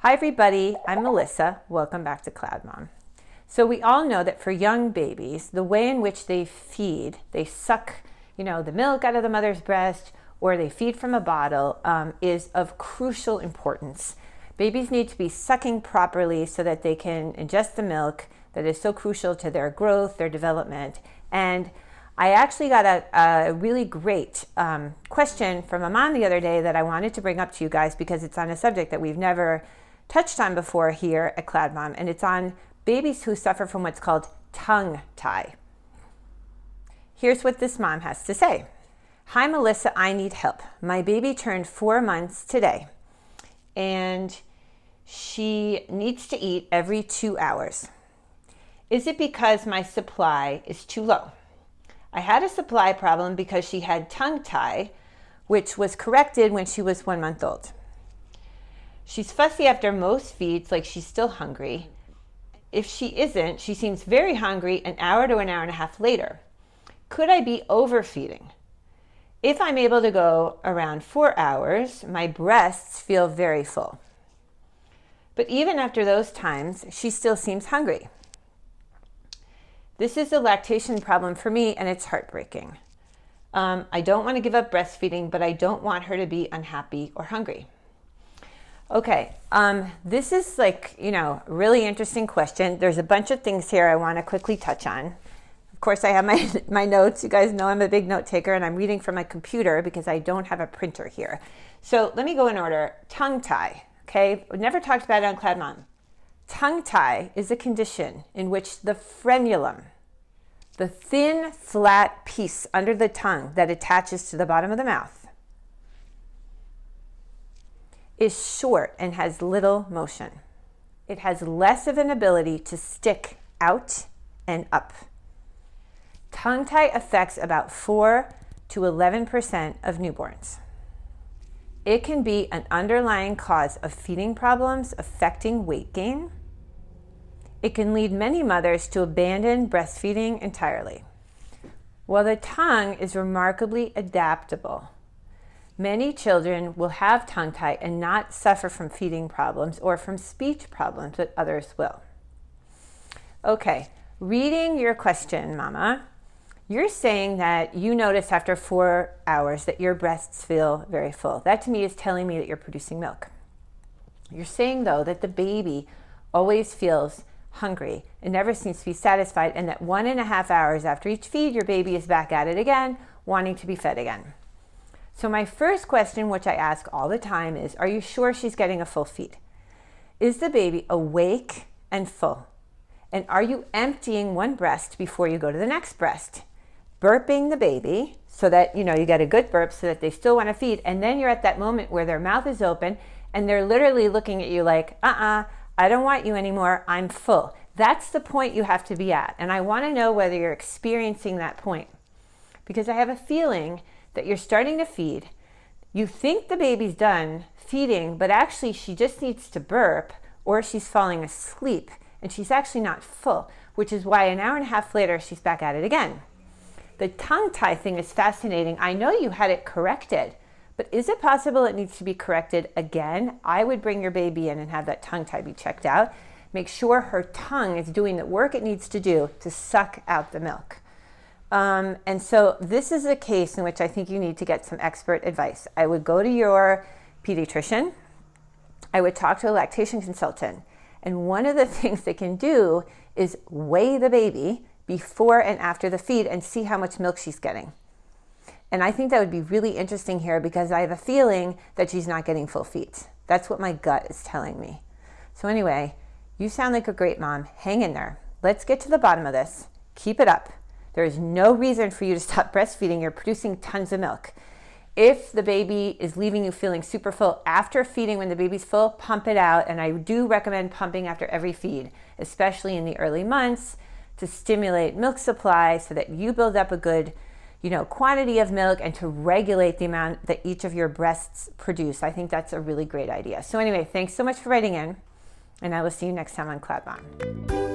Hi everybody, I'm Melissa. Welcome back to CloudMom. So we all know that for young babies, the way in which they feed, they suck, the milk out of the mother's breast, or they feed from a bottle, is of crucial importance. Babies need to be sucking properly so that they can ingest the milk that is so crucial to their growth, their development. And I actually got a really great question from a mom the other day that I wanted to bring up to you guys because it's on a subject that we've never touched on before here at CloudMom, and it's on babies who suffer from what's called tongue tie. Here's what this mom has to say. Hi Melissa, I need help. My baby turned 4 months today and she needs to eat every 2 hours. Is it because my supply is too low? I had a supply problem because she had tongue tie, which was corrected when she was 1 month old. She's fussy after most feeds, like she's still hungry. If she isn't, she seems very hungry an hour to an hour and a half later. Could I be overfeeding? If I'm able to go around 4 hours, my breasts feel very full. But even after those times, she still seems hungry. This is a lactation problem for me, and it's heartbreaking. I don't want to give up breastfeeding, but I don't want her to be unhappy or hungry. Okay, this is really interesting question. There's a bunch of things here I want to quickly touch on. Of course, I have my notes. You guys know I'm a big note taker, and I'm reading from my computer because I don't have a printer here. So let me go in order. Tongue tie, okay? We've never talked about it on CloudMom. Tongue tie is a condition in which the frenulum, the thin, flat piece under the tongue that attaches to the bottom of the mouth, is short and has little motion. It has less of an ability to stick out and up. Tongue tie affects about 4 to 11% of newborns. It can be an underlying cause of feeding problems affecting weight gain. It can lead many mothers to abandon breastfeeding entirely. While the tongue is remarkably adaptable, many children will have tongue tie and not suffer from feeding problems or from speech problems, but others will. Okay, reading your question, Mama, you're saying that you notice after 4 hours that your breasts feel very full. That to me is telling me that you're producing milk. You're saying, though, that the baby always feels hungry and never seems to be satisfied, and that 1.5 hours after each feed, your baby is back at it again, wanting to be fed again. So my first question, which I ask all the time, is, are you sure she's getting a full feed? Is the baby awake and full? And are you emptying one breast before you go to the next breast? Burping the baby so that, you get a good burp so that they still want to feed. And then you're at that moment where their mouth is open and they're literally looking at you like, I don't want you anymore, I'm full. That's the point you have to be at. And I want to know whether you're experiencing that point. Because I have a feeling that you're starting to feed. You think the baby's done feeding, but actually she just needs to burp or she's falling asleep and she's actually not full, which is why an hour and a half later she's back at it again. The tongue tie thing is fascinating. I know you had it corrected, but is it possible it needs to be corrected again? I would bring your baby in and have that tongue tie be checked out. Make sure her tongue is doing the work it needs to do to suck out the milk. And so this is a case in which I think you need to get some expert advice. I would go to your pediatrician. I would talk to a lactation consultant. And one of the things they can do is weigh the baby before and after the feed and see how much milk she's getting. And I think that would be really interesting here because I have a feeling that she's not getting full feeds. That's what my gut is telling me. So anyway, you sound like a great mom. Hang in there. Let's get to the bottom of this. Keep it up. There is no reason for you to stop breastfeeding. You're producing tons of milk. If the baby is leaving you feeling super full after feeding, when the baby's full, pump it out. And I do recommend pumping after every feed, especially in the early months, to stimulate milk supply so that you build up a good, quantity of milk and to regulate the amount that each of your breasts produce. I think that's a really great idea. So anyway, thanks so much for writing in, and I will see you next time on CloudMom.